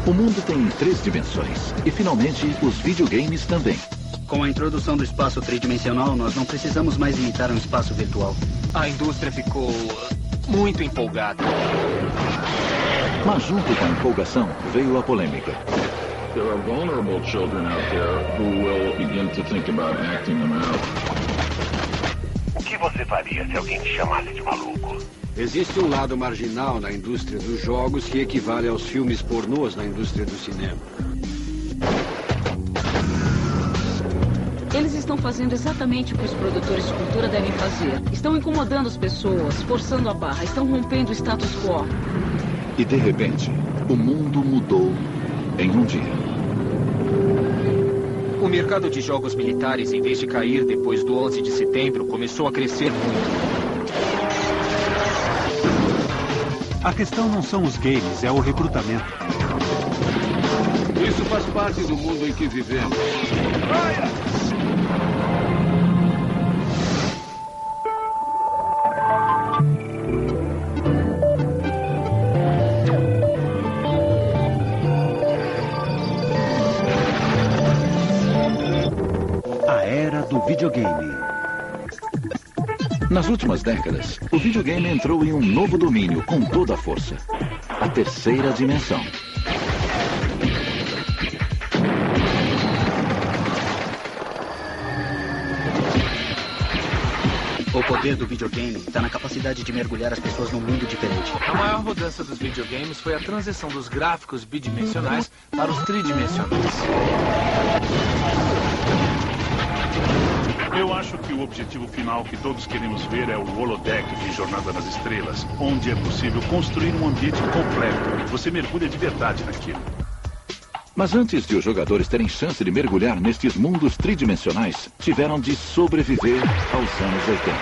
O mundo tem 3 dimensões. E, finalmente, os videogames também. Com a introdução do espaço tridimensional, nós não precisamos mais limitar um espaço virtual. A indústria ficou muito empolgada. Mas junto com a empolgação, veio a polêmica. There are vulnerable children out there who will begin to think about acting them out. O que você faria se alguém te chamasse de maluco? Existe um lado marginal na indústria dos jogos que equivale aos filmes pornôs na indústria do cinema. Eles estão fazendo exatamente o que os produtores de cultura devem fazer. Estão incomodando as pessoas, forçando a barra, estão rompendo o status quo. E, de repente, o mundo mudou em um dia. O mercado de jogos militares, em vez de cair depois do 11 de setembro, começou a crescer muito. A questão não são os games, é o recrutamento. Isso faz parte do mundo em que vivemos. A era do videogame. Nas últimas décadas, o videogame entrou em um novo domínio com toda a força. A terceira dimensão. O poder do videogame está na capacidade de mergulhar as pessoas num mundo diferente. A maior mudança dos videogames foi a transição dos gráficos bidimensionais para os tridimensionais. Eu acho que o objetivo final que todos queremos ver é o holodeck de Jornada nas Estrelas, onde é possível construir um ambiente completo. Você mergulha de verdade naquilo. Mas antes de os jogadores terem chance de mergulhar nestes mundos tridimensionais, tiveram de sobreviver aos anos 80.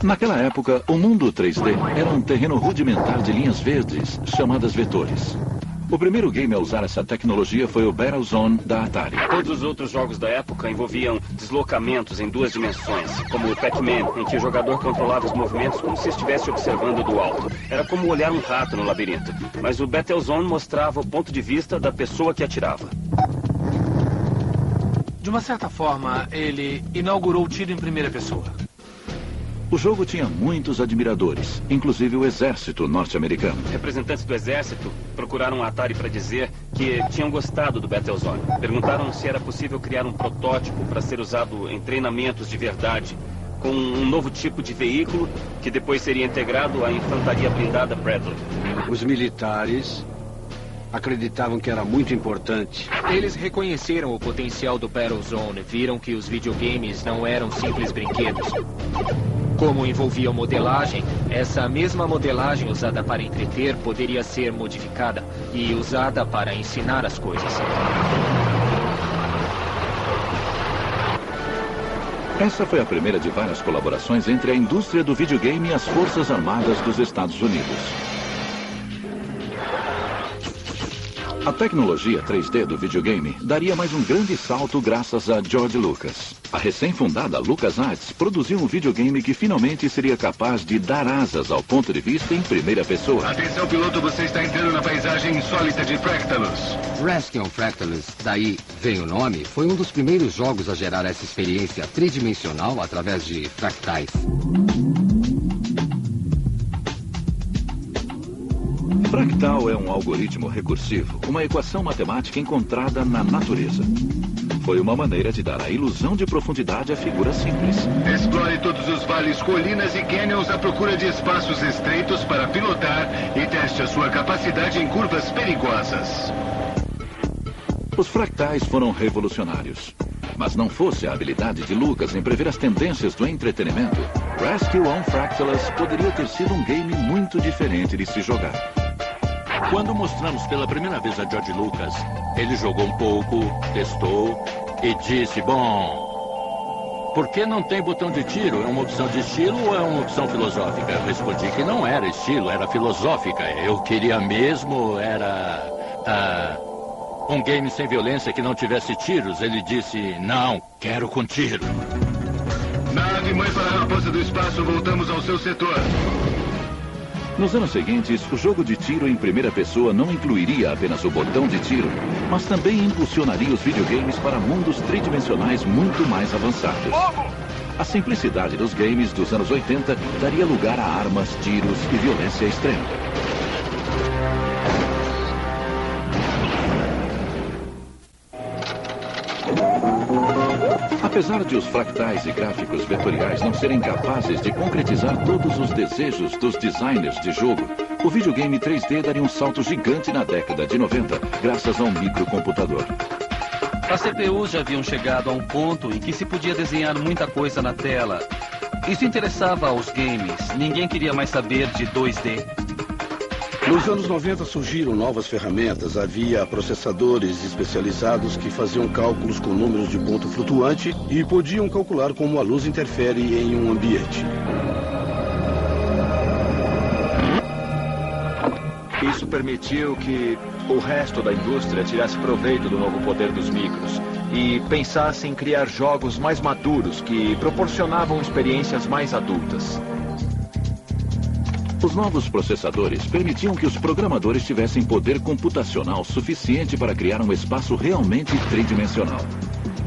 Naquela época, o mundo 3D era um terreno rudimentar de linhas verdes, chamadas vetores. O primeiro game a usar essa tecnologia foi o Battlezone da Atari. Todos os outros jogos da época envolviam deslocamentos em 2 dimensões, como o Pac-Man, em que o jogador controlava os movimentos como se estivesse observando do alto. Era como olhar um rato no labirinto. Mas o Battlezone mostrava o ponto de vista da pessoa que atirava. De uma certa forma, ele inaugurou o tiro em primeira pessoa. O jogo tinha muitos admiradores, inclusive o exército norte-americano. Representantes do exército procuraram a Atari para dizer que tinham gostado do Battlezone. Perguntaram se era possível criar um protótipo para ser usado em treinamentos de verdade, com um novo tipo de veículo que depois seria integrado à infantaria blindada Bradley. Os militares acreditavam que era muito importante. Eles reconheceram o potencial do Battlezone, viram que os videogames não eram simples brinquedos. Como envolvia modelagem, essa mesma modelagem usada para entreter poderia ser modificada e usada para ensinar as coisas. Essa foi a primeira de várias colaborações entre a indústria do videogame e as Forças Armadas dos Estados Unidos. A tecnologia 3D do videogame daria mais um grande salto graças a George Lucas. A recém-fundada LucasArts produziu um videogame que finalmente seria capaz de dar asas ao ponto de vista em primeira pessoa. Atenção, piloto, você está entrando na paisagem insólita de Fractalus. Rascal Fractalus, daí vem o nome, foi um dos primeiros jogos a gerar essa experiência tridimensional através de fractais. Fractal é um algoritmo recursivo, uma equação matemática encontrada na natureza. Foi uma maneira de dar a ilusão de profundidade a figuras simples. Explore todos os vales, colinas e canyons à procura de espaços estreitos para pilotar e teste a sua capacidade em curvas perigosas. Os fractais foram revolucionários. Mas não fosse a habilidade de Lucas em prever as tendências do entretenimento, Rescue on Fractalus poderia ter sido um game muito diferente de se jogar. Quando mostramos pela primeira vez a George Lucas, ele jogou um pouco, testou e disse, bom, por que não tem botão de tiro? É uma opção de estilo ou é uma opção filosófica? Eu respondi que não era estilo, era filosófica. Eu queria mesmo, era um game sem violência que não tivesse tiros. Ele disse, não, quero com tiro. Nave mãe para a Raposa do Espaço, voltamos ao seu setor. Nos anos seguintes, o jogo de tiro em primeira pessoa não incluiria apenas o botão de tiro, mas também impulsionaria os videogames para mundos tridimensionais muito mais avançados. A simplicidade dos games dos anos 80 daria lugar a armas, tiros e violência extrema. Apesar de os fractais e gráficos vetoriais não serem capazes de concretizar todos os desejos dos designers de jogo, o videogame 3D daria um salto gigante na década de 90, graças a um microcomputador. As CPUs já haviam chegado a um ponto em que se podia desenhar muita coisa na tela. Isso interessava aos games. Ninguém queria mais saber de 2D. Nos anos 90 surgiram novas ferramentas. Havia processadores especializados que faziam cálculos com números de ponto flutuante e podiam calcular como a luz interfere em um ambiente. Isso permitiu que o resto da indústria tirasse proveito do novo poder dos micros e pensasse em criar jogos mais maduros que proporcionavam experiências mais adultas. Os novos processadores permitiam que os programadores tivessem poder computacional suficiente para criar um espaço realmente tridimensional.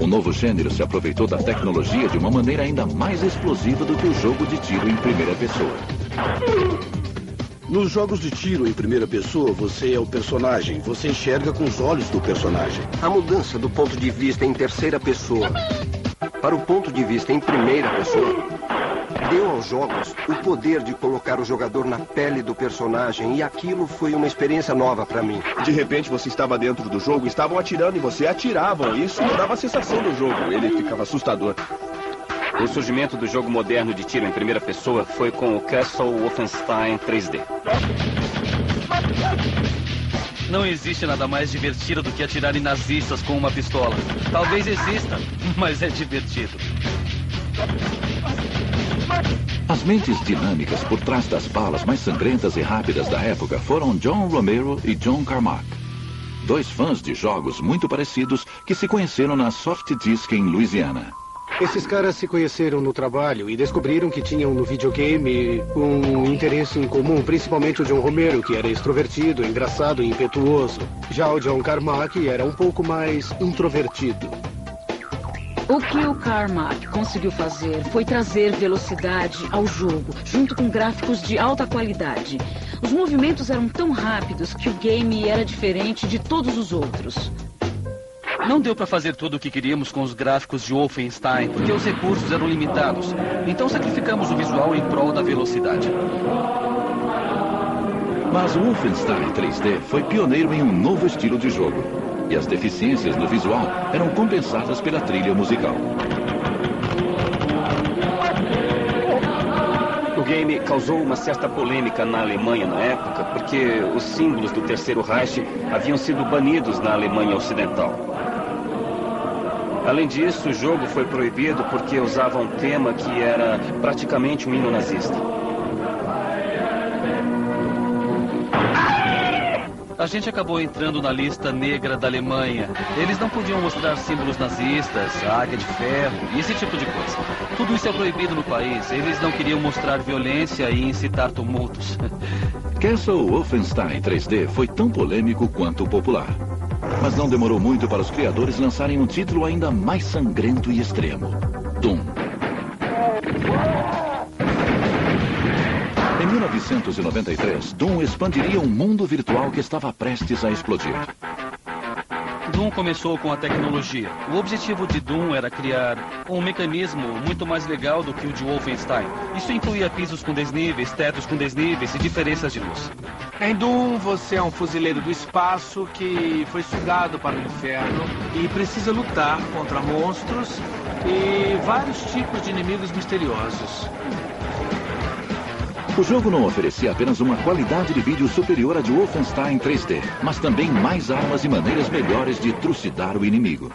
O novo gênero se aproveitou da tecnologia de uma maneira ainda mais explosiva do que o jogo de tiro em primeira pessoa. Nos jogos de tiro em primeira pessoa, você é o personagem. Você enxerga com os olhos do personagem. A mudança do ponto de vista em terceira pessoa para o ponto de vista em primeira pessoa deu aos jogos o poder de colocar o jogador na pele do personagem, e aquilo foi uma experiência nova para mim. De repente você estava dentro do jogo, estavam atirando e você atiravam. Isso mudava a sensação do jogo. Ele ficava assustador. O surgimento do jogo moderno de tiro em primeira pessoa foi com o Castle Wolfenstein 3D. Não existe nada mais divertido do que atirar em nazistas com uma pistola. Talvez exista, mas é divertido. As mentes dinâmicas por trás das balas mais sangrentas e rápidas da época foram John Romero e John Carmack. Dois fãs de jogos muito parecidos que se conheceram na Soft Disc em Louisiana. Esses caras se conheceram no trabalho e descobriram que tinham no videogame um interesse em comum, principalmente o John Romero, que era extrovertido, engraçado e impetuoso. Já o John Carmack era um pouco mais introvertido. O que o Carmack conseguiu fazer foi trazer velocidade ao jogo, junto com gráficos de alta qualidade. Os movimentos eram tão rápidos que o game era diferente de todos os outros. Não deu para fazer tudo o que queríamos com os gráficos de Wolfenstein, porque os recursos eram limitados. Então sacrificamos o visual em prol da velocidade. Mas o Wolfenstein 3D foi pioneiro em um novo estilo de jogo. E as deficiências no visual eram compensadas pela trilha musical. O game causou uma certa polêmica na Alemanha na época, porque os símbolos do Terceiro Reich haviam sido banidos na Alemanha Ocidental. Além disso, o jogo foi proibido porque usava um tema que era praticamente um hino nazista. A gente acabou entrando na lista negra da Alemanha. Eles não podiam mostrar símbolos nazistas, águia de ferro e esse tipo de coisa. Tudo isso é proibido no país. Eles não queriam mostrar violência e incitar tumultos. Castle Wolfenstein 3D foi tão polêmico quanto popular. Mas não demorou muito para os criadores lançarem um título ainda mais sangrento e extremo: Doom. Em 1993, Doom expandiria um mundo virtual que estava prestes a explodir. Doom começou com a tecnologia. O objetivo de Doom era criar um mecanismo muito mais legal do que o de Wolfenstein. Isso incluía pisos com desníveis, tetos com desníveis e diferenças de luz. Em Doom, você é um fuzileiro do espaço que foi sugado para o inferno e precisa lutar contra monstros e vários tipos de inimigos misteriosos. O jogo não oferecia apenas uma qualidade de vídeo superior à de Wolfenstein 3D, mas também mais armas e maneiras melhores de trucidar o inimigo.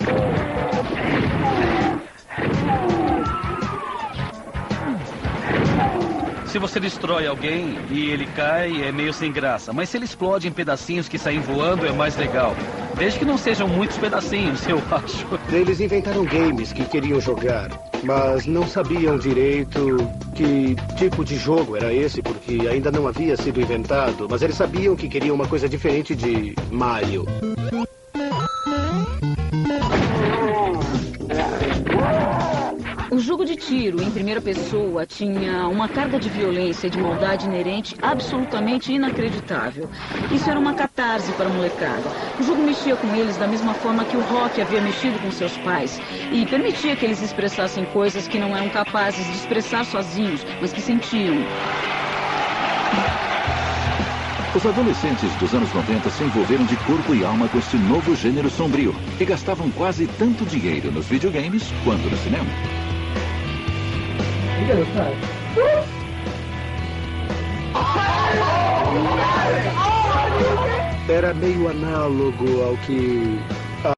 Se você destrói alguém e ele cai, é meio sem graça. Mas se ele explode em pedacinhos que saem voando, é mais legal. Desde que não sejam muitos pedacinhos, eu acho. Eles inventaram games que queriam jogar mas não sabiam direito que tipo de jogo era esse, porque ainda não havia sido inventado. Mas eles sabiam que queriam uma coisa diferente de Mario. O jogo de tiro em primeira pessoa tinha uma carga de violência e de maldade inerente absolutamente inacreditável. Isso era uma catarse para a molecada. O jogo mexia com eles da mesma forma que o rock havia mexido com seus pais e permitia que eles expressassem coisas que não eram capazes de expressar sozinhos, mas que sentiam. Os adolescentes dos anos 90 se envolveram de corpo e alma com este novo gênero sombrio e gastavam quase tanto dinheiro nos videogames quanto no cinema. Era meio análogo ao que